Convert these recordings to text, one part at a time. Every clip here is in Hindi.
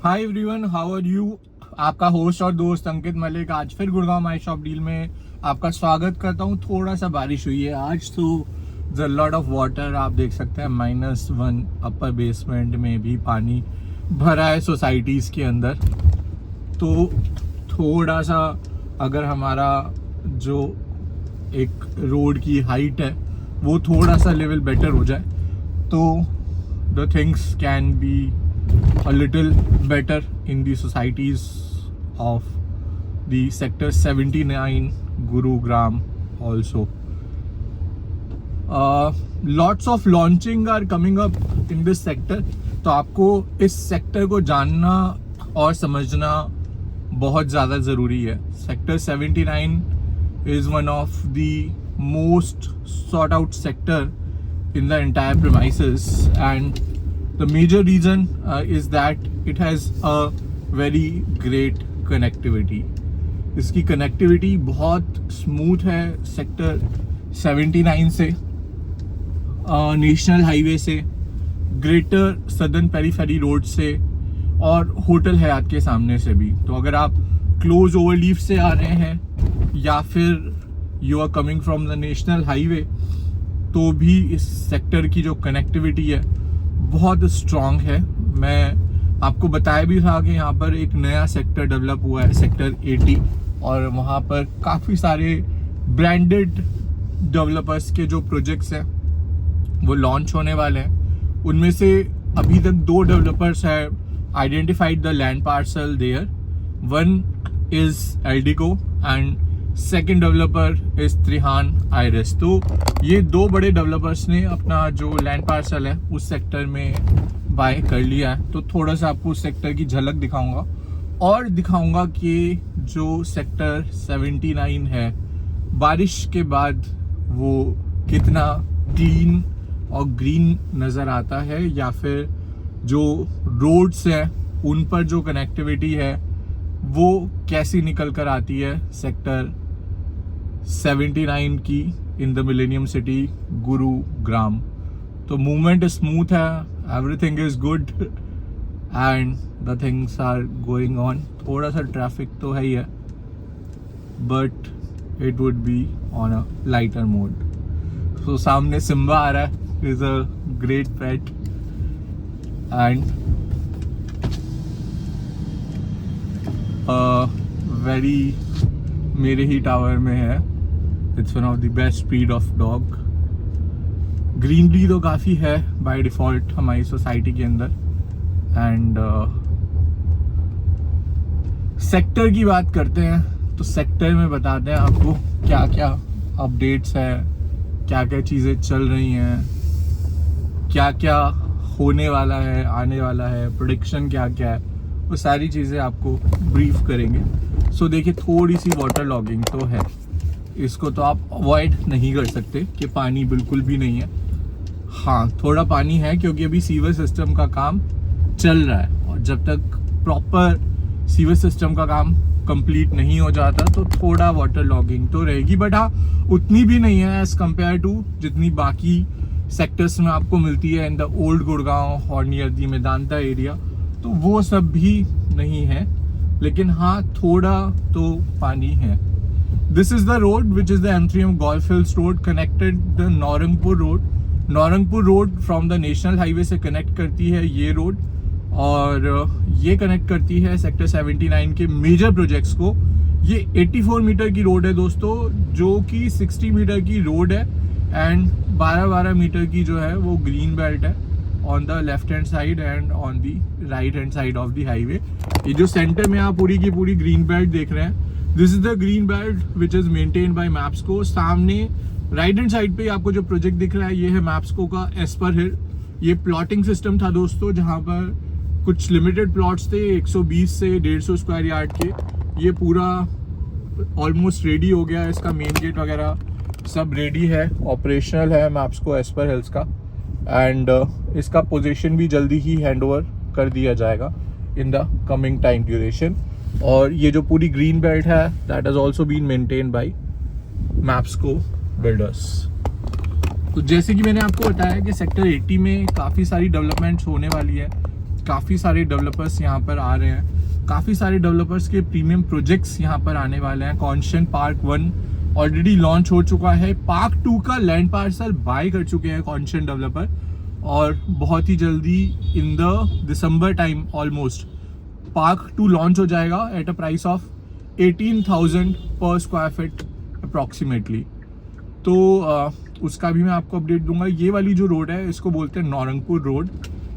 Hi everyone, how are you. आपका होस्ट और दोस्त अंकित मलिक आज फिर गुड़गांव माई शॉप डील में आपका स्वागत करता हूँ। थोड़ा सा बारिश हुई है आज तो द लॉट ऑफ वाटर आप देख सकते हैं। -1 अपर बेसमेंट में भी पानी भरा है सोसाइटीज़ के अंदर। तो थोड़ा सा अगर हमारा जो एक रोड की हाइट है वो थोड़ा सा लेवल बेटर हो जाए तो the things can be a little better in the societies of the sector 79 Gurugram also. Lots of launching are coming up in this sector. तो आपको इस सेक्टर को जानना और समझना बहुत ज़्यादा ज़रूरी है। Sector 79 is one of the most sought out sector in the entire premises, and the major reason is that it has a very great connectivity. इसकी कनेक्टिविटी बहुत स्मूथ है सेक्टर 79 से, नेशनल हाईवे से, ग्रेटर सदर्न पेरीफेरी रोड से और होटल हयात के सामने से भी। तो अगर आप क्लोज ओवरलीफ से आ रहे हैं या फिर you are coming from the national highway तो भी इस सेक्टर की जो कनेक्टिविटी है बहुत स्ट्रॉन्ग है। मैं आपको बताया भी था कि यहाँ पर एक नया सेक्टर डेवलप हुआ है, सेक्टर 80, और वहाँ पर काफ़ी सारे ब्रांडेड डेवलपर्स के जो प्रोजेक्ट्स हैं वो लॉन्च होने वाले हैं। उनमें से अभी तक 2 डेवलपर्स हैं identified the land parcel there. One is Eldeco and second developer is Trehan Iris. तो ये 2 बड़े डेवलपर्स ने अपना जो लैंड पार्सल है उस सेक्टर में बाय कर लिया है। तो थोड़ा सा आपको उस सेक्टर की झलक दिखाऊंगा और दिखाऊंगा कि जो सेक्टर 79 है बारिश के बाद वो कितना क्लीन और ग्रीन नज़र आता है, या फिर जो रोड्स हैं उन पर जो कनेक्टिविटी है वो कैसी निकल कर आती है सेक्टर 79 की in the Millennium City Gurugram. तो मूवमेंट स्मूथ है, everything is good and the things are going on. थोड़ा सा ट्रैफिक तो है ही है but it would be on a lighter mode. तो सामने सिम्बा आ रहा है, is a great pet and very मेरे ही टावर में है। It's one of the best breed of dog. Greenery तो काफ़ी है बाय डिफ़ॉल्ट हमारी सोसाइटी के अंदर। एंड सेक्टर की बात करते हैं तो सेक्टर में बताते हैं आपको क्या क्या अपडेट्स है, क्या क्या चीज़ें चल रही हैं, क्या क्या होने वाला है, आने वाला है, प्रेडिक्शन क्या क्या है, वो सारी चीज़ें आपको ब्रीफ करेंगे। सो देखिए, थोड़ी सी वाटर लॉगिंग तो है, इसको तो आप अवॉइड नहीं कर सकते कि पानी बिल्कुल भी नहीं है। हाँ, थोड़ा पानी है क्योंकि अभी सीवर सिस्टम का काम चल रहा है और जब तक प्रॉपर सीवर सिस्टम का काम कंप्लीट नहीं हो जाता तो थोड़ा वाटर लॉगिंग तो रहेगी, बट हाँ उतनी भी नहीं है एज़ कम्पेयर टू जितनी बाकी सेक्टर्स में आपको मिलती है इन द ओल्ड गुड़गांव और नियर दी मेदांता एरिया। तो वो सब भी नहीं है, लेकिन हाँ थोड़ा तो पानी है। This is the road which is the M3M golf hills road, connected the Naurangpur road. Naurangpur road from the national highway से कनेक्ट करती है ये रोड, और ये कनेक्ट करती है सेक्टर 79 के मेजर प्रोजेक्ट्स को। ये 84 मीटर की रोड है दोस्तों, जो कि 60 मीटर की रोड है एंड 12-12 मीटर की जो है वो ग्रीन बेल्ट है on the left hand side and on the right hand side of the highway. ये जो सेंटर में आप पूरी की पूरी ग्रीन बेल्ट देख रहे हैं, this is the green belt which is maintained by Mapsko. सामने राइट हैंड साइड पे आपको जो प्रोजेक्ट दिख रहा है ये है मैप्सको का एस्पर हिल। ये प्लॉटिंग सिस्टम था दोस्तों, जहाँ पर कुछ लिमिटेड प्लॉट्स थे 120 से 150 स्क्वायर यार्ड के। ये पूरा ऑलमोस्ट रेडी हो गया है, इसका मेन गेट वगैरह सब रेडी है, ऑपरेशनल है मैप्सको एस्पर हिल्स का। एंड इसका पोजीशन भी जल्दी ही हैंडओवर कर दिया जाएगा in the coming time duration. और ये जो पूरी ग्रीन बेल्ट है that has also been maintain by Mapsko builders. तो जैसे कि मैंने आपको बताया कि सेक्टर 80 में काफ़ी सारी डेवलपमेंट्स होने वाली है काफ़ी सारे डेवलपर्स यहाँ पर आ रहे हैं, काफ़ी सारे डेवलपर्स के प्रीमियम प्रोजेक्ट्स यहाँ पर आने वाले हैं। कॉन्शन पार्क 1 ऑलरेडी लॉन्च हो चुका है, पार्क 2 का लैंड पार्सल बाय कर चुके हैं कॉन्शन डेवलपर, और बहुत ही जल्दी in the December time almost park 2 launch हो जाएगा एट अ प्राइस ऑफ 18,000 पर स्क्वायर फीट अप्रॉक्सीमेटली। तो उसका भी मैं आपको अपडेट दूंगा। ये वाली जो रोड है इसको बोलते हैं नौरंगपुर रोड।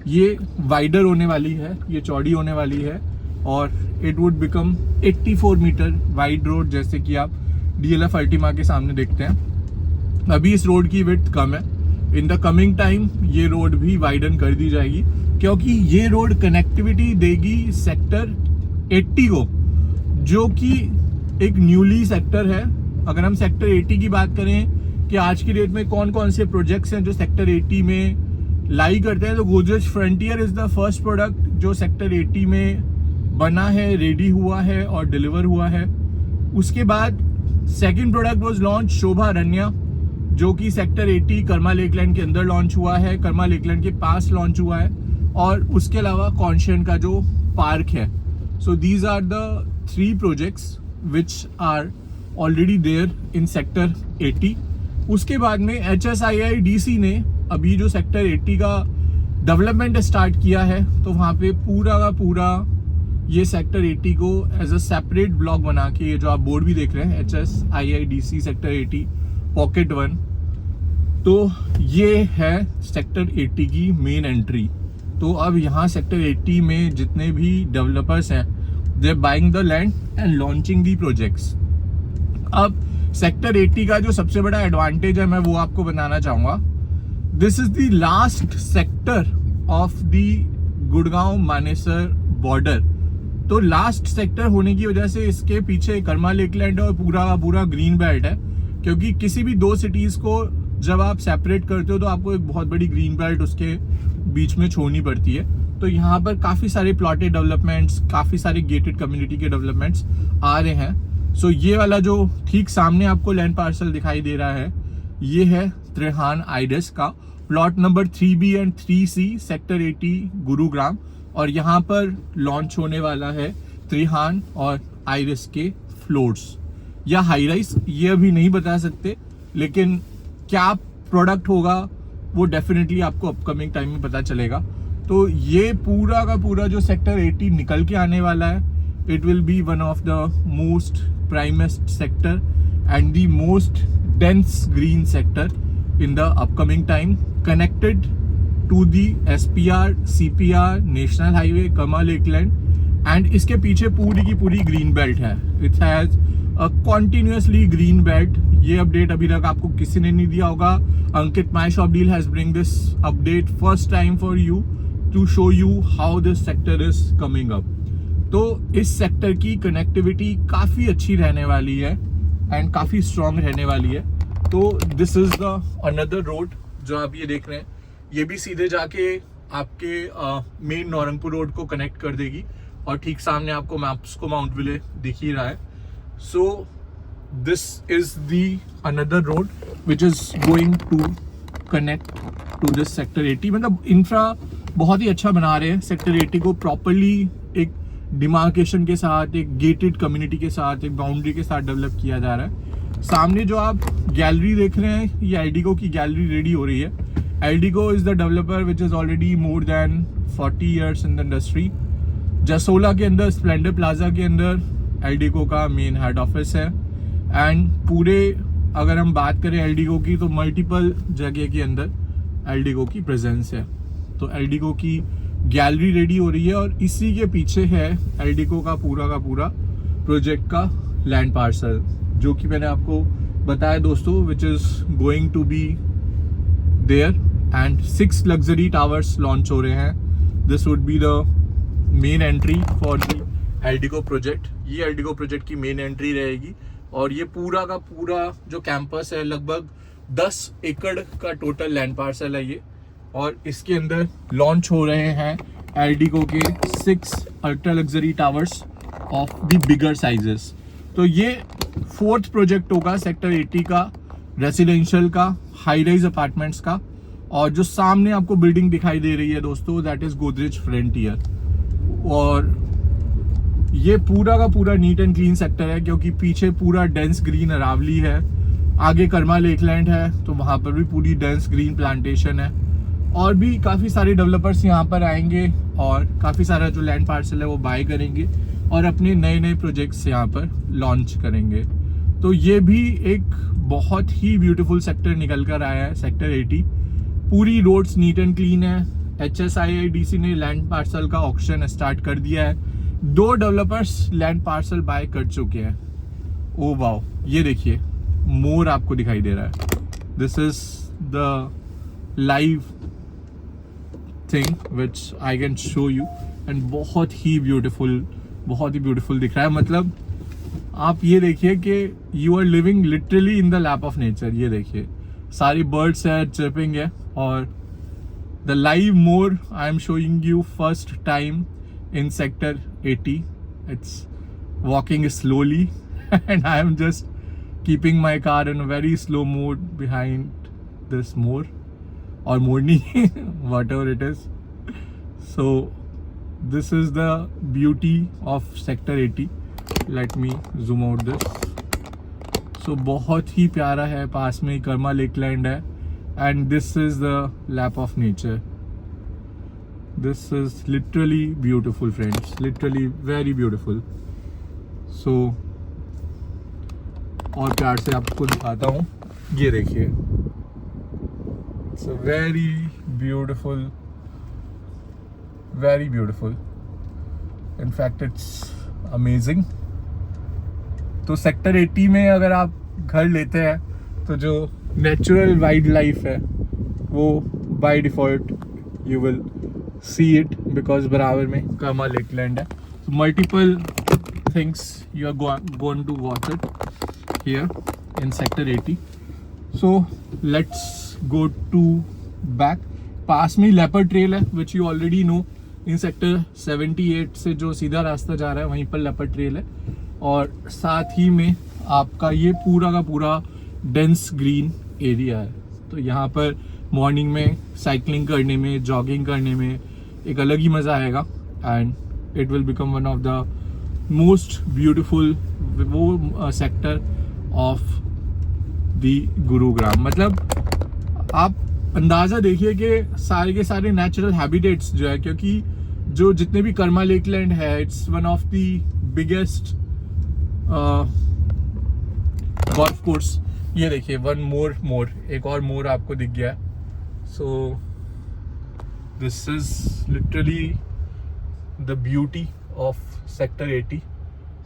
ये वाइडर होने वाली है, ये चौड़ी होने वाली है, और it would become 84 metre wide road, जैसे कि आप DLF अल्टीमा के सामने देखते हैं। अभी इस रोड की विड्थ कम है, इन द कमिंग टाइम ये रोड भी वाइडन कर दी जाएगी, क्योंकि ये रोड कनेक्टिविटी देगी सेक्टर 80 को, जो कि एक न्यूली सेक्टर है। अगर हम सेक्टर 80 की बात करें कि आज की डेट में कौन कौन से प्रोजेक्ट्स हैं जो सेक्टर 80 में लाई करते हैं, तो Godrej frontier is the first product जो सेक्टर 80 में बना है, रेडी हुआ है और डिलीवर हुआ है। उसके बाद सेकंड प्रोडक्ट वाज लॉन्च शोभा अरण्या, जो कि सेक्टर 80 कर्मा लेकलैंड के अंदर लॉन्च हुआ है, कर्मा लेकलैंड के पास लॉन्च हुआ है, और उसके अलावा कॉन्शन का जो पार्क है। So these are the 3 projects which are already there in sector 80। उसके बाद में HSIIDC ने अभी जो सेक्टर 80 का डेवलपमेंट स्टार्ट किया है, तो वहाँ पे पूरा का पूरा ये सेक्टर 80 को एज अ सेपरेट ब्लॉक बना के, ये जो आप बोर्ड भी देख रहे हैं HSIIDC सेक्टर 80 पॉकेट 1, तो ये है सेक्टर 80 की मेन एंट्री। तो अब यहाँ सेक्टर 80 में जितने भी डेवलपर्स हैं, they are buying the land and launching the projects. अब सेक्टर 80 का जो सबसे बड़ा एडवांटेज है, मैं वो आपको बताना चाहूँगा। This is the last sector of the Gurgaon Manesar border. तो लास्ट सेक्टर होने की वजह से इसके पीछे कर्मा लेकलैंड और पूरा ग्रीन बेल्ट है, क्योंकि किसी भी 2 सिटीज़ को जब आप सेपरेट करते हो तो आपको एक बहुत बड़ी ग्रीन बेल्ट उसके बीच में छोड़नी पड़ती है। तो यहाँ पर काफ़ी सारे प्लॉटेड डेवलपमेंट्स, काफ़ी सारे गेटेड कम्युनिटी के डेवलपमेंट्स आ रहे हैं। सो ये वाला जो ठीक सामने आपको लैंड पार्सल दिखाई दे रहा है, ये है त्रिहान आइडस का plot number 3B and 3C sector 80 Gurugram, और यहाँ पर लॉन्च होने वाला है त्रिहान और आइरिस के फ्लोर्स या हाई राइज, ये अभी नहीं बता सकते, लेकिन क्या प्रोडक्ट होगा वो डेफिनेटली आपको अपकमिंग टाइम में पता चलेगा। तो ये पूरा का पूरा जो सेक्टर 80 निकल के आने वाला है, it will be one of the most primest sector and the most dense green sector in the upcoming time, connected to the SPR CPR national highway Karma lakeland, and इसके पीछे पूरी की पूरी ग्रीन बेल्ट है। It has a continuously green belt. ये अपडेट अभी तक आपको किसी ने नहीं दिया होगा। Ankit my shop deal has bring this update first time for you to show you how this sector is coming up. तो इस सेक्टर की कनेक्टिविटी काफ़ी अच्छी रहने वाली है एंड काफ़ी स्ट्रॉन्ग रहने वाली है। तो this is the another road जो आप ये देख रहे हैं, ये भी सीधे जाके आपके मेन नौरंगपुर रोड को कनेक्ट कर देगी, और ठीक सामने आपको मैप्स को माउंट विले दिख ही रहा है। So this is the another road which is going to connect to this sector 80। मतलब इंफ्रा बहुत ही अच्छा बना रहे हैं सेक्टर 80 को, प्रॉपरली एक डिमार्केशन के साथ, एक गेटेड कम्युनिटी के साथ, एक बाउंड्री के साथ डेवलप किया जा रहा है। सामने जो आप गैलरी देख रहे हैं, ये एल्डिको की गैलरी रेडी हो रही है। Eldeco is the developer which is already more than 40 years in the industry. Jasola के अंदर स्प्लेंडर प्लाजा के अंदर एल्डिको का मेन हेड ऑफिस है, एंड पूरे अगर हम बात करें एल्डिको की, तो मल्टीपल जगह के अंदर एल्डिको की प्रेजेंस है। तो एल्डिको की गैलरी रेडी हो रही है, और इसी के पीछे है एल्डिको का पूरा प्रोजेक्ट का लैंड पार्सल, जो कि मैंने आपको बताया दोस्तों, which is going to be there, and 6 luxury towers launch हो रहे हैं। This would be the main entry for the Eldeco project. ये एल्डिको प्रोजेक्ट की मेन एंट्री रहेगी, और ये पूरा का पूरा जो कैंपस है, लगभग 10 एकड़ का टोटल लैंड पार्सल है ये, और इसके अंदर लॉन्च हो रहे हैं एल्डिको के 6 ultra luxury towers of the bigger sizes. तो ये 4th प्रोजेक्ट होगा सेक्टर 80 का, रेसिडेंशियल का, हाई राइज अपार्टमेंट्स का, और जो सामने आपको बिल्डिंग दिखाई दे रही है दोस्तों, दैट इज गोदरेज फ्रंटियर। और ये पूरा का पूरा नीट एंड क्लीन सेक्टर है, क्योंकि पीछे पूरा डेंस ग्रीन अरावली है, आगे कर्मा लेकलैंड है, तो वहाँ पर भी पूरी डेंस ग्रीन प्लांटेशन है। और भी काफ़ी सारे डेवलपर्स यहाँ पर आएंगे और काफ़ी सारा जो लैंड पार्सल है वो बाय करेंगे और अपने नए नए प्रोजेक्ट्स यहाँ पर लॉन्च करेंगे। तो ये भी एक बहुत ही ब्यूटीफुल सेक्टर निकल कर आया है, सेक्टर 80। पूरी रोड्स नीट एंड क्लीन है। HSIIDC ने लैंड पार्सल का ऑक्शन स्टार्ट कर दिया है। 2 डेवलपर्स लैंड पार्सल बाय कर चुके हैं। ओ वाओ, ये देखिए मोर आपको दिखाई दे रहा है। This is the live thing which I can show you, and बहुत ही ब्यूटीफुल दिख रहा है। मतलब आप ये देखिए कि you are living literally in the lap of nature. ये देखिए सारी बर्ड्स है, चिर्पिंग है, और the live more I am showing you first time in sector 80. It's walking slowly and I am just keeping my car in a very slow mode behind this moor or morni whatever it is. So this is the beauty of sector 80. Let me zoom out this. So बहुत ही प्यारा है, पास में कर्मा लेकलैंड है, and this is the lap of nature. This is literally beautiful friends, literally very beautiful. So और प्यार से आपको दिखाता हूँ, ये देखिए it's a very beautiful, in fact it's amazing. तो सेक्टर 80 में अगर आप घर लेते हैं तो जो नेचुरल वाइल्ड लाइफ है वो by default you will see it, because बराबर में कर्मा लेकलैंड है. So multiple things you are going to watch it here in sector 80. So let's go to back. पास में लेपर्ड ट्रेल है which you already know. in sector 78 से जो सीधा रास्ता जा रहा है वहीं पर लेपर्ड ट्रेल है, और साथ ही में आपका ये पूरा का पूरा डेंस ग्रीन एरिया है. तो यहाँ पर मॉर्निंग में साइकिलिंग करने में, जॉगिंग करने में एक अलग ही मज़ा आएगा, and it will become one of the most beautiful वो सेक्टर ऑफ द गुरुग्राम. मतलब आप अंदाज़ा देखिए कि सारे के सारे नेचुरल हैबिटेट्स जो है, क्योंकि जो जितने भी कर्मा लेकलैंड है it's one of the biggest golf course. ये देखिए वन मोर एक और मोर आपको दिख गया है. सो this is literally the beauty of sector 80.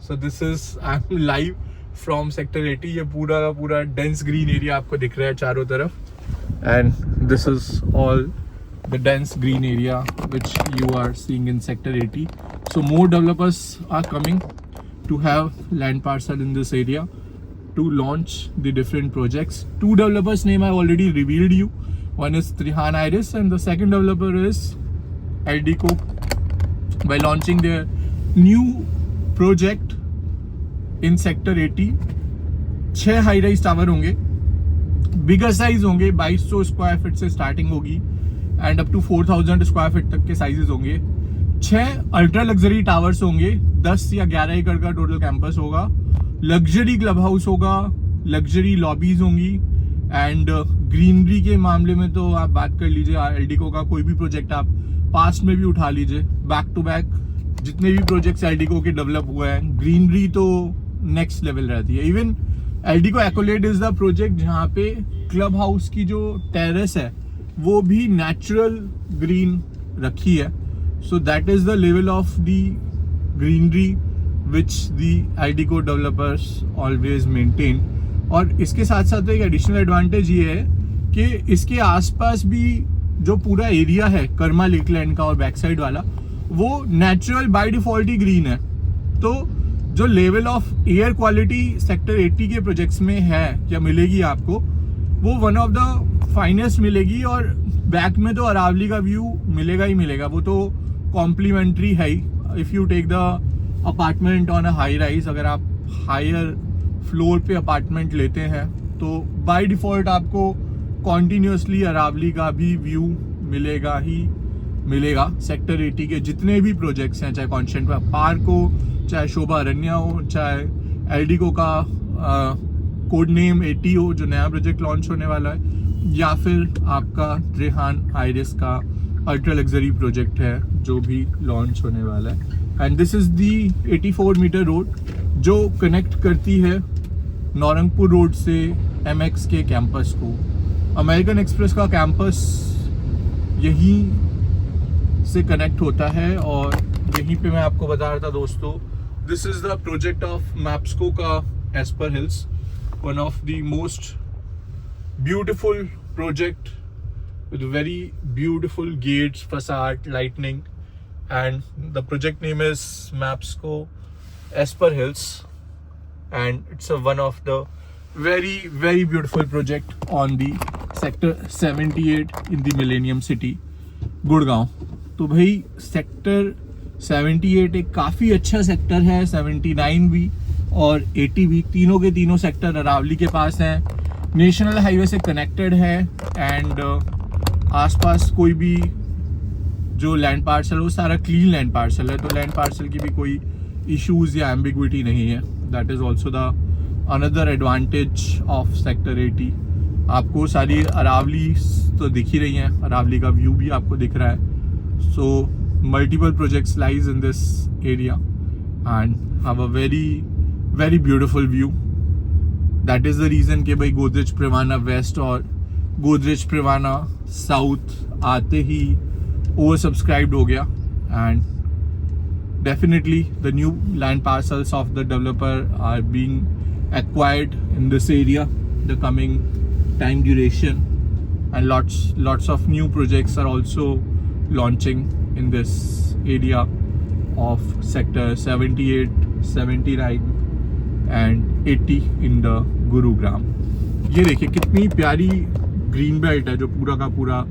So this is I'm live from sector 80. ये पूरा का पूरा dense green area आपको दिख रहा है चारों तरफ, and this is all the dense green area which you are seeing in sector 80. So more developers are coming to have land parcel in this area to launch the different projects. 2 developers name I already revealed you. One is Trihan Iris and the second developer is Aldico, by launching their new project in sector 80. 6 high rise tower होंगे, बिगर साइज होंगे, 2200 स्क्वायर फीट से स्टार्टिंग होगी and up to 4000 square feet तक के साइजेस होंगे. 6 अल्ट्रा लग्जरी टावर्स होंगे, 10 या 11 एकड़ का टोटल कैंपस होगा, लग्जरी क्लब हाउस होगा, लग्जरी लॉबीज होंगी, एंड ग्रीनरी के मामले में तो आप बात कर लीजिए. एल्डिको का कोई भी प्रोजेक्ट आप पास्ट में भी उठा लीजिए, बैक टू बैक जितने भी प्रोजेक्ट्स एल्डिको के डेवलप हुए हैं, ग्रीनरी तो नेक्स्ट लेवल रहती है. Even Eldeco accolade is the project जहाँ पे क्लब हाउस की जो टेरेस है वो भी नेचुरल ग्रीन रखी है. So that is the level of the greenery which the Eldeco developers always maintain. और इसके साथ साथ एक एडिशनल एडवांटेज ये है कि इसके आसपास भी जो पूरा एरिया है कर्मा लेकलैंड का और बैक साइड वाला, वो natural by default he green है. तो जो level of air quality sector 80 के प्रोजेक्ट्स में है या मिलेगी आपको, वो वन ऑफ द फाइनेस्ट मिलेगी. और बैक में तो अरावली का व्यू मिलेगा ही मिलेगा, वो तो कॉम्प्लीमेंट्री है ही. If you take the apartment on a high rise, अगर आप हायर फ्लोर पे अपार्टमेंट लेते हैं तो बाय डिफ़ॉल्ट आपको कॉन्टिन्यूसली अरावली का भी व्यू मिलेगा ही मिलेगा। सेक्टर 80 के जितने भी प्रोजेक्ट्स हैं, चाहे कॉन्स्टेंट पार्क हो, चाहे शोभा अरण्या हो, चाहे एल्डिको का कोड नेम 80 हो जो नया प्रोजेक्ट लॉन्च होने वाला है, या फिर आपका रेहान आइरिस का अल्ट्रा लग्जरी प्रोजेक्ट है जो भी लॉन्च होने वाला है। And this is the 84 meter road जो कनेक्ट करती है नौरंगपुर रोड से MX के कैंपस को। अमेरिकन एक्सप्रेस का कैंपस यहीं से कनेक्ट होता है और यहीं पे मैं आपको बता रहा था दोस्तों, this is the project of Mapsko का एस्पर hills, one of the most beautiful project with very beautiful gates, facade, lightning, and the project name is MAPSCO Esper Hills, and it's one of the very beautiful project on the sector 78 in the Millennium City, Gurgaon. तो भाई सेक्टर 78 एक काफ़ी अच्छा सेक्टर है, 79 भी और 80 भी, तीनों के तीनों सेक्टर अरावली के पास हैं, नेशनल हाईवे से कनेक्टेड है एंड आसपास कोई भी जो लैंड पार्सल है वो सारा क्लीन लैंड पार्सल है, तो लैंड पार्सल की भी कोई इश्यूज या एम्बिग्विटी नहीं है। That is also the another advantage of sector 80। आपको सारी अरावली तो दिख ही रही हैं, अरावली का व्यू भी आपको दिख रहा है। So multiple projects lies in this area and have a very beautiful view. That is the reason कि भाई गोदरेज प्रिवाना वेस्ट और गोदरेज प्रिवाना साउथ आते ही ओवर सब्सक्राइब्ड हो गया and definitely the new land parcels of the developer are being acquired in this area the coming time duration and lots of new projects are also launching in this area of sector 78, 79 and 80 in the Gurugram. ये देखिए कितनी प्यारी ग्रीन बेल्ट है जो पूरा का पूरा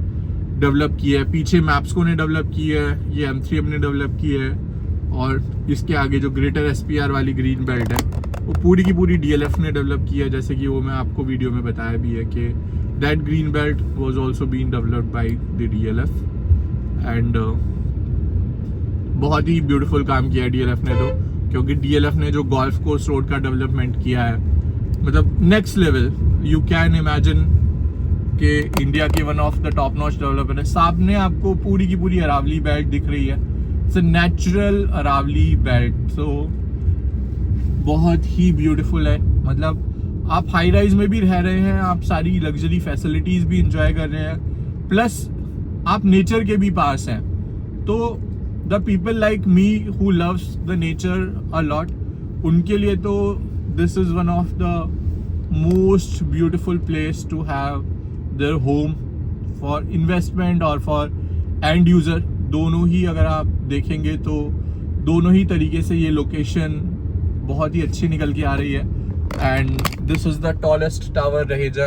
डेवलप किया है। पीछे मैप्सको ने डेवलप की है, ये M3M ने डेवलप की है और इसके आगे जो ग्रेटर SPR वाली ग्रीन बेल्ट है वो पूरी की पूरी DLF ने डेवलप की है। जैसे कि वो मैं आपको वीडियो में बताया भी है कि that green belt was also being developed by the DLF and बहुत ही ब्यूटीफुल काम किया है DLF ने, तो क्योंकि DLF ने जो गोल्फ कोर्स रोड का डेवलपमेंट किया है मतलब next level. You can imagine कि इंडिया की one of the top notch developer है। सामने आपको पूरी की पूरी अरावली बेल्ट दिख रही है, it's a natural Aravalli belt, तो बहुत ही ब्यूटीफुल है। मतलब आप हाई राइज में भी रह रहे हैं, आप सारी लग्जरी फैसिलिटीज भी इंजॉय कर रहे हैं, प्लस आप नेचर के भी पास हैं। तो the people like me who loves the nature a lot, उनके लिए तो this is one of the most beautiful place to have their home for investment और फॉर एंड यूज़र। दोनों ही अगर आप देखेंगे तो दोनों ही तरीके से ये लोकेशन बहुत ही अच्छी निकल के आ रही है। And this is the tallest tower Raheja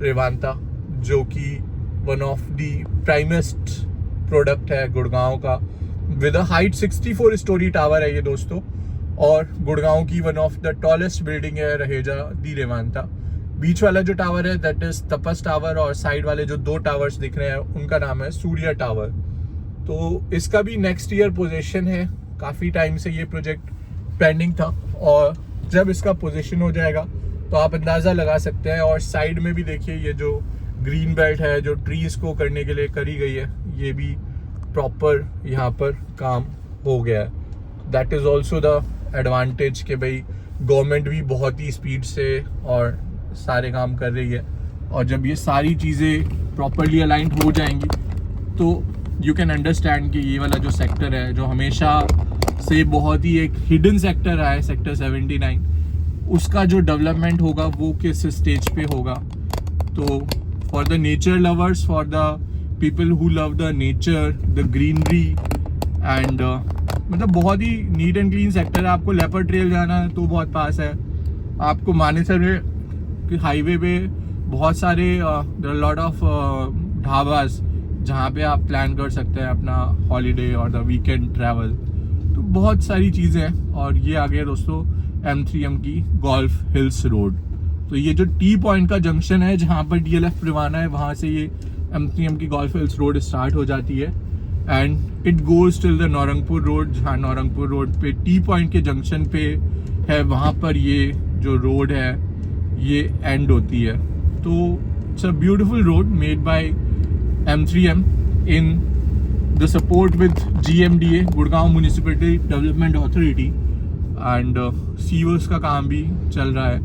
Revanta, जो कि one of the primest product है गुड़गांव का, with a height 64 storey tower है ये दोस्तों, और गुड़गांव की one of the tallest building है रहेजा दी रेवांता। बीच वाला जो टावर है दैट इज तपस टावर, और साइड वाले जो दो टावर्स दिख रहे हैं उनका नाम है सूर्या टावर। तो इसका भी नेक्स्ट ईयर पोजीशन है, काफ़ी टाइम से ये प्रोजेक्ट पेंडिंग था और जब इसका पोजीशन हो जाएगा तो आप अंदाज़ा लगा सकते हैं। और साइड में भी देखिए ये जो ग्रीन बेल्ट है जो ट्रीज को करने के लिए करी गई है, ये भी प्रॉपर यहाँ पर काम हो गया है। That is also the advantage कि भाई गवर्नमेंट भी बहुत ही स्पीड से और सारे काम कर रही है, और जब ये सारी चीज़ें प्रॉपरली अलाइंड हो जाएंगी तो यू कैन अंडरस्टैंड कि ये वाला जो सेक्टर है जो हमेशा से बहुत ही एक हिडन सेक्टर रहा है, सेक्टर 79, उसका जो डेवलपमेंट होगा वो किस स्टेज पे होगा। तो for the nature lovers, for the people who love the nature, the greenery and मतलब बहुत ही नीट एंड क्लीन सेक्टर है। आपको लेपर्ड ट्रेल जाना है तो बहुत पास है, आपको मानेसर हाईवे पे बहुत सारे लॉट ऑफ ढाबास जहाँ पे आप प्लान कर सकते हैं अपना हॉलीडे और द वीकेंड ट्रैवल। तो बहुत सारी चीज़ें हैं। और ये आ गया दोस्तों M3M की गोल्फ हिल्स रोड। तो ये जो टी पॉइंट का जंक्शन है जहाँ पर DLF प्रिवाना है, वहाँ से ये M3M की गोल्फ हिल्स रोड स्टार्ट हो जाती है and it goes till the Naurangpur road, जहाँ नौरंगपुर रोड पे टी पॉइंट के जंक्शन पे है, वहाँ पर ये जो रोड है ये एंड होती है. तो it's a beautiful road made by M3M in the support with GMDA, Gurgaon municipality development authority, and sewers का काम भी चल रहा है.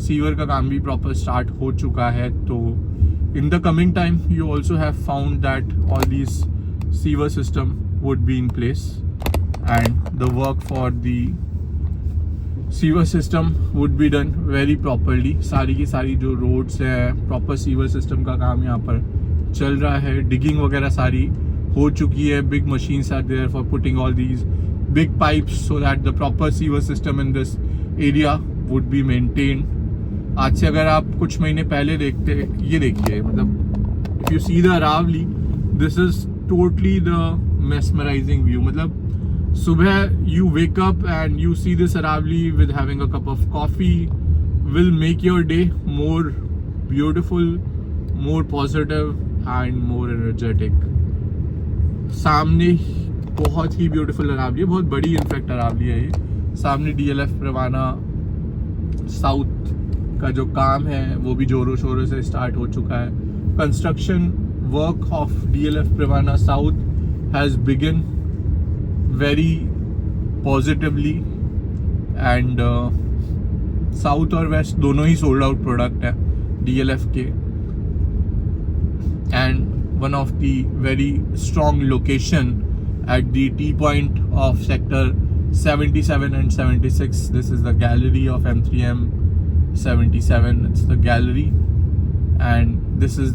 सीवर का काम भी प्रॉपर स्टार्ट हो चुका है. तो इन the coming time you also have found that all these sewer system would be in place and the work for the sewer system would be done very properly. सारी की सारी जो रोड्स हैं, प्रॉपर सीवर सिस्टम का काम यहाँ पर चल रहा है. डिगिंग वगैरह सारी हो चुकी है. Big machines are there for putting all these big pipes so that the proper sewer system in this area would be maintained. आज से अगर आप कुछ महीने पहले देखते, ये देखिए, मतलब if you see the Aravalli, this is totally the mesmerising view. मतलब सुबह you wake up and you see this Aravali with having a cup of coffee will make your day more beautiful, more positive and more energetic. सामने बहुत ही ब्यूटीफुल अरावली है, बहुत बड़ी इनफैक्ट अरावली है ये. सामने DLF प्रिवाना साउथ का जो काम है वो भी जोरों शोरों से स्टार्ट हो चुका है. Construction work of DLF Privana south has begun very positively and south और वेस्ट दोनों ही सोल्ड आउट प्रोडक्ट है DLF के. And one of the very strong location at the T point of sector 77 and 76. This is the gallery of M3M 77. It's the gallery and this is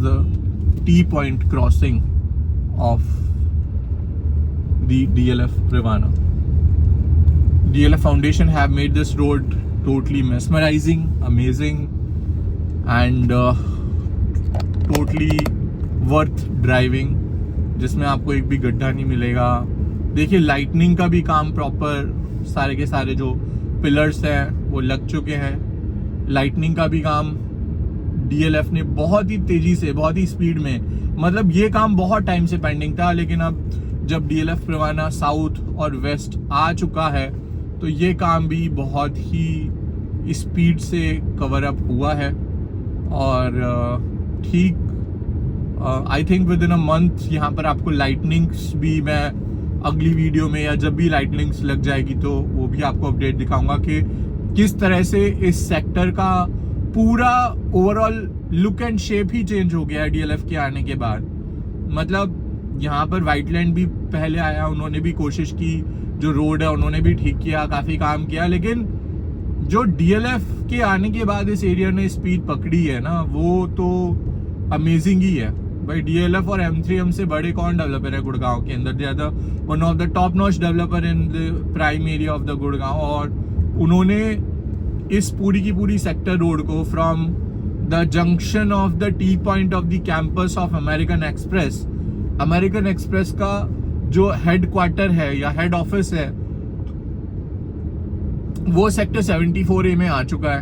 the T point crossing of the DLF Privana. DLF Foundation have made this road totally mesmerizing, amazing and totally worth driving, जिसमें आपको एक भी गड्ढा नहीं मिलेगा. देखिए लाइटनिंग का भी काम प्रॉपर, सारे के सारे जो पिलर्स हैं वो लग चुके हैं. लाइटनिंग का भी काम DLF ने बहुत ही तेजी से, बहुत ही स्पीड में, मतलब ये काम बहुत टाइम से पेंडिंग था, लेकिन अब जब DLF प्रिवाना साउथ और वेस्ट आ चुका है तो ये काम भी बहुत ही स्पीड से कवर अप हुआ है. और ठीक I think with in a month यहाँ पर आपको लाइटनिंग्स भी, मैं अगली वीडियो में या जब भी लाइटनिंग्स लग जाएगी तो वो भी आपको अपडेट दिखाऊंगा कि किस तरह से इस सेक्टर का पूरा overall look and shape he change हो गया है DLF के आने के बाद. मतलब यहाँ पर वाइटलैंड भी पहले आया, उन्होंने भी कोशिश की, जो रोड है उन्होंने भी ठीक किया, काफ़ी काम किया, लेकिन जो DLF के आने के बाद इस एरिया ने स्पीड पकड़ी है ना, वो तो अमेजिंग ही है भाई. DLF और M3M से बड़े कौन डेवलपर है गुड़गांव के अंदर? They are the one of the top notch developer in the prime area of the Gurgaon. और उन्होंने इस पूरी की पूरी सेक्टर रोड को from the junction of the T point of the campus of American Express का जो हेड क्वार्टर है या हेड ऑफिस है वो सेक्टर 74A में आ चुका है.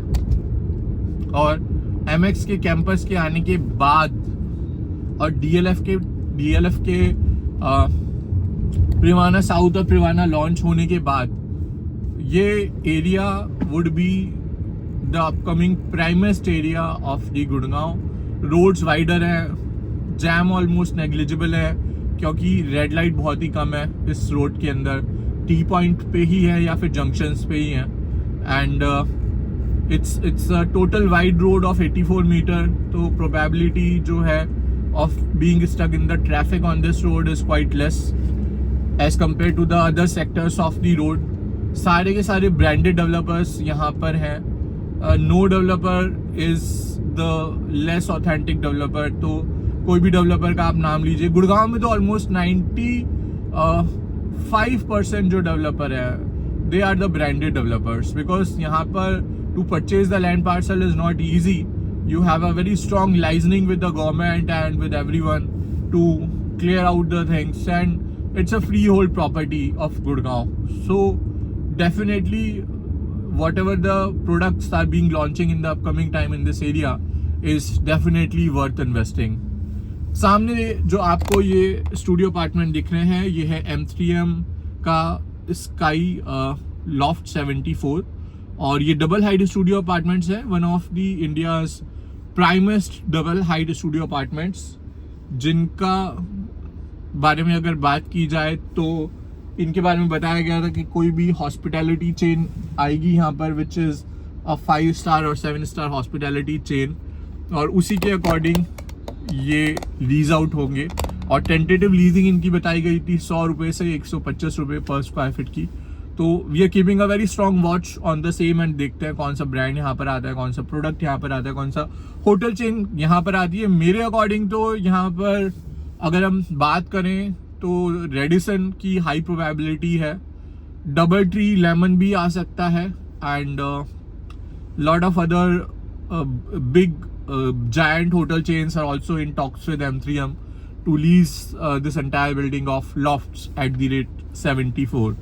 और MX के कैंपस के आने के बाद और DLF के प्रिवाना साउथ और प्रिवाना लॉन्च होने के बाद ये area would be the upcoming primest area of the Gurgaon. Roads wider हैं, जैम ऑलमोस्ट नेग्लिजिबल है क्योंकि रेड लाइट बहुत ही कम है इस रोड के अंदर. टी पॉइंट पे ही है या फिर जंक्शंस पे ही है. And it's a total wide road of 84 meter. तो प्रोबेबिलिटी जो है of being stuck in the traffic on this road is quite less as compared to the other sectors of the road. सारे के सारे branded developers यहाँ पर हैं. No developer is the less authentic developer. तो कोई भी developer का आप नाम लीजिए, गुड़गांव में तो almost 95% जो developer है they are the branded developers, because यहाँ पर to purchase the land parcel is not easy. You have a very strong licensing with the government and with everyone to clear out the things, and it's a freehold property of Gurgaon. So definitely whatever the products are being launching in the upcoming time in this area is definitely worth investing. सामने जो आपको ये स्टूडियो अपार्टमेंट दिख रहे हैं, ये है M3M का स्काई लॉफ्ट 74 और ये डबल हाइट स्टूडियो अपार्टमेंट्स है, one of the India's प्राइमेस्ट double height studio apartments, जिनका बारे में अगर बात की जाए तो इनके बारे में बताया गया था कि कोई भी हॉस्पिटैलिटी चेन आएगी यहाँ पर विच इज़ अ 5 स्टार और 7 स्टार हॉस्पिटैलिटी चेन, और उसी के अकॉर्डिंग ये लीज आउट होंगे। और टेंटेटिव लीजिंग इनकी बताई गई थी 100 रुपये से 125 रुपये पर स्क्वायर फीट की। तो we are keeping a very strong watch on the same and देखते हैं कौन सा ब्रांड यहाँ पर आता है, कौन सा प्रोडक्ट यहाँ पर आता है, कौन सा होटल चेन यहाँ पर आती है। मेरे अकॉर्डिंग तो यहाँ पर अगर हम बात करें तो रेडिसन की हाई प्रोबेबिलिटी है, डबल ट्री लेमन भी आ सकता है, and lot of other big giant hotel chains are also in talks with M3M to lease this entire building of lofts at the rate 74.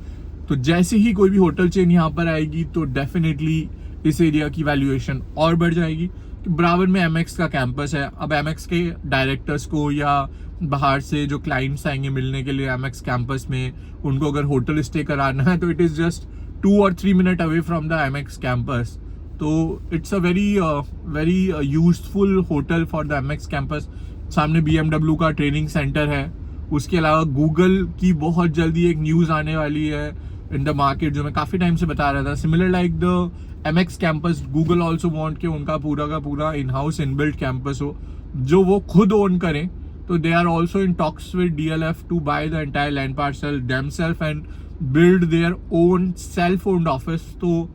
तो जैसे ही कोई भी होटल चेन यहाँ पर आएगी तो डेफिनेटली इस एरिया की वैल्यूएशन और बढ़ जाएगी। बराबर में MX का कैंपस है, अब MX के डायरेक्टर्स को या बाहर से जो क्लाइंट्स आएंगे मिलने के लिए MX कैंपस में, उनको अगर होटल स्टे कराना है तो it is just 2 or 3 minutes away from the MX campus. तो it's a very useful hotel for the MX campus. सामने BMW का ट्रेनिंग सेंटर है, उसके अलावा गूगल की बहुत जल्दी एक न्यूज़ आने वाली है इन द मार्केट, जो मैं काफ़ी टाइम से बता रहा था। Similar like the MX campus, Google also want के उनका पूरा का पूरा इन हाउस इनबिल्ट कैंपस हो जो वो खुद ओन करें। तो they are also in talks with DLF to buy the entire land parcel themselves and build their own self owned office. तो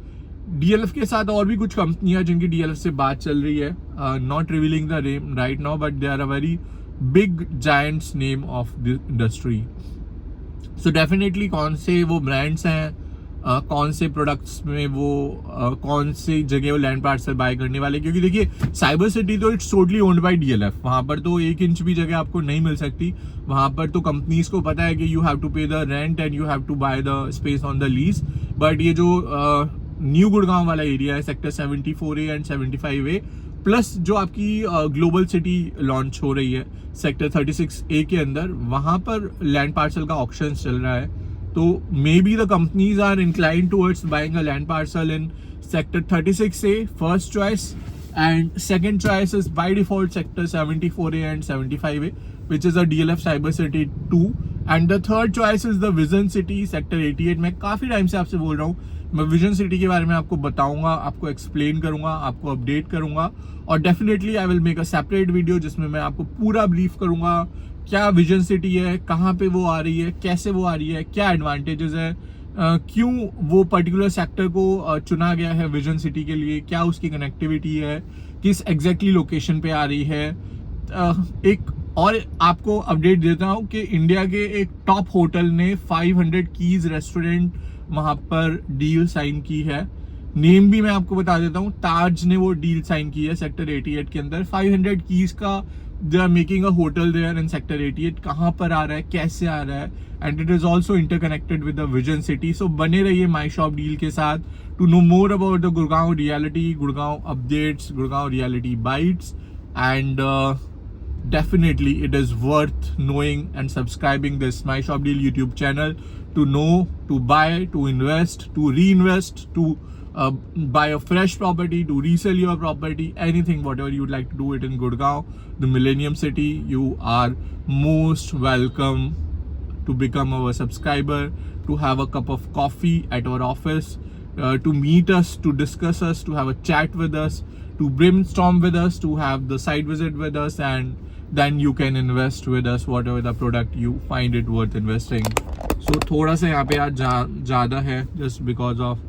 DLF के साथ और भी कुछ कंपनियां जिनकी DLF से बात चल रही है, not revealing the name right now, but they are a very big giants name of the industry. So definitely कौन से वो ब्रांड्स हैं, कौन से प्रोडक्ट्स में वो कौन से जगह वो लैंड पार्सल बाय करने वाले, क्योंकि देखिए साइबर सिटी तो it's totally owned by DLF, वहाँ पर तो 1 इंच भी जगह आपको नहीं मिल सकती। वहाँ पर तो कंपनीज को पता है कि you have to pay the rent and you have to buy the space on the lease. But ये जो न्यू गुड़गांव वाला एरिया है, sector 74A and 75A, plus जो आपकी ग्लोबल सिटी लॉन्च हो रही है सेक्टर 36A के अंदर, वहाँ पर लैंड पार्सल का ऑक्शन चल रहा है। तो maybe the companies are inclined towards buying a land parcel in sector 36A first choice, and second choice is by default sector 74A and 75A which is a DLF Cyber City 2, and the third choice is the Vision City Sector 88। मैं काफ़ी टाइम से आपसे बोल रहा हूँ, मैं विजन सिटी के बारे में आपको बताऊंगा, आपको एक्सप्लेन करूंगा, आपको अपडेट करूंगा, और definitely I will make a separate video जिसमें मैं आपको पूरा ब्रीफ करूंगा क्या विजन सिटी है, कहाँ पे वो आ रही है, कैसे वो आ रही है, क्या एडवांटेजेस है, क्यों वो पर्टिकुलर सेक्टर को चुना गया है विजन सिटी के लिए, क्या उसकी कनेक्टिविटी है, किस एग्जैक्टली लोकेशन पे आ रही है। एक और आपको अपडेट देता हूँ कि इंडिया के एक टॉप होटल ने 500 कीज रेस्टोरेंट वहाँ पर डील साइन की है। नेम भी मैं आपको बता देता हूँ, ताज ने वो डील साइन की है सेक्टर 88 के अंदर। 500 कीज का they are making a hotel there in sector 88। कहाँ पर आ रहा है, कैसे आ रहा है, and it is also interconnected with the vision city. So बने रहिए माई शॉप डील के साथ to know more about the Gurgaon reality, Gurgaon updates, Gurgaon reality bytes, and definitely it is worth knowing and subscribing this My Shop Deal YouTube channel to know, to buy, to invest, to reinvest, to buy a fresh property, to resell your property, anything, whatever you would like to do it in Gurgaon, the Millennium City. You are most welcome to become our subscriber, to have a cup of coffee at our office, to meet us, to discuss us, to have a chat with us, to brainstorm with us, to have the site visit with us, and then you can invest with us whatever the product you find it worth investing. So थोड़ा सा यहाँ पे आज ज़्यादा है just because of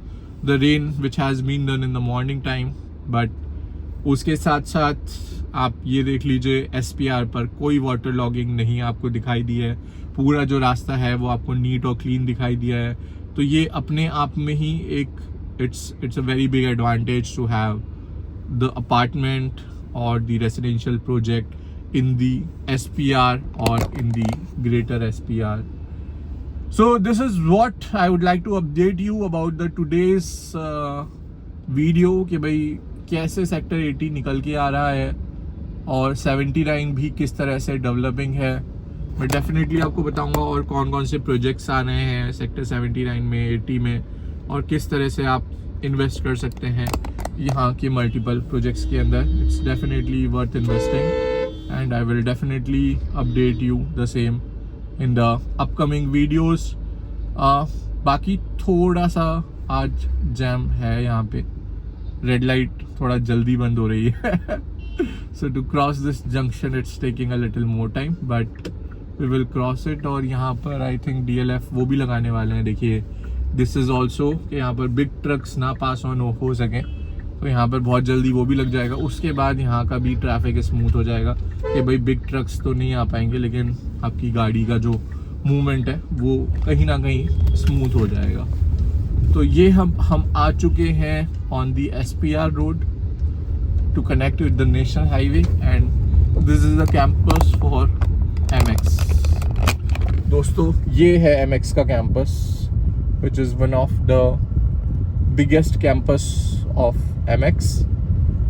the rain which has been done in the morning time, but उसके साथ साथ आप ये देख लीजिए SPR पर कोई वाटर लॉगिंग नहीं आपको दिखाई दी है। पूरा जो रास्ता है वो आपको नीट और क्लीन दिखाई दिया है। तो ये अपने आप में ही एक it's a very big advantage to have the apartment or the residential project in the SPR or in the greater SPR. So this is what I would like to update you about the today's video कि भाई कैसे सेक्टर 80 निकल के आ रहा है और 79 भी किस तरह से डेवलपिंग है। मैं डेफिनेटली आपको बताऊंगा और कौन कौन से प्रोजेक्ट्स आ रहे हैं सेक्टर 79 में 80 में और किस तरह से आप इन्वेस्ट कर सकते हैं यहाँ के मल्टीपल प्रोजेक्ट्स के अंदर। It's definitely worth investing and I will definitely update you the same in the upcoming videos. बाकी थोड़ा सा आज जैम है यहाँ पे, रेड लाइट थोड़ा जल्दी बंद हो रही है so to cross this junction it's taking a little more time but we will cross it। और यहाँ पर I think DLF वो भी लगाने वाले हैं। देखिए this is also कि यहाँ पर बिग ट्रक्स ना पास ऑन हो सकें तो यहाँ पर बहुत जल्दी वो भी लग जाएगा। उसके बाद यहाँ का भी ट्रैफिक स्मूथ हो जाएगा कि भाई बिग ट्रक्स तो नहीं आ पाएंगे लेकिन आपकी गाड़ी का जो मूवमेंट है वो कहीं ना कहीं स्मूथ हो जाएगा। तो ये हम आ चुके हैं on the SPR road to connect with the national highway and this is the campus for MX। दोस्तों ये है MX का campus which is one of the biggest campus of MX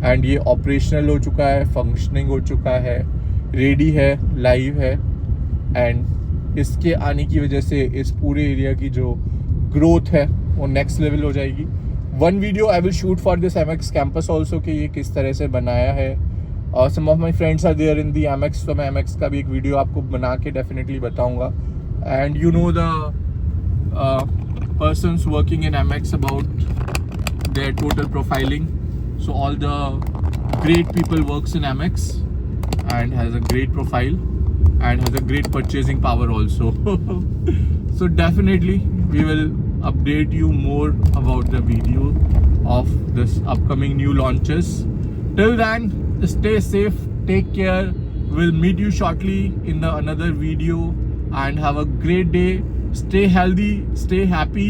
and ये operational हो चुका है, functioning हो चुका है, ready है, live है and इसके आने की वजह से इस पूरे एरिया की जो growth है वो next level हो जाएगी। One video I will shoot for this MX campus also कि ये किस तरह से बनाया है और some of my friends are there in the MX तो मैं MX का भी एक वीडियो आपको बना के डेफिनेटली बताऊंगा। And you know the persons working in MX about their total profiling. So all the great people works in MX and has a great profile and has a great purchasing power also. So definitely we will update you more about the video of this upcoming new launches. Till then, stay safe, take care. We'll meet you shortly in the another video and have a great day. Stay healthy, stay happy,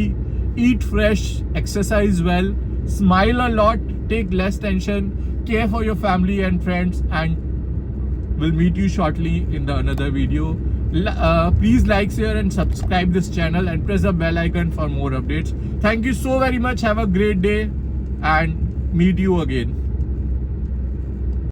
eat fresh, exercise well, smile a lot, take less tension, care for your family and friends, and we'll meet you shortly in the another video. Please like, share and subscribe this channel and press the bell icon for more updates. Thank you so very much. Have a great day and meet you again.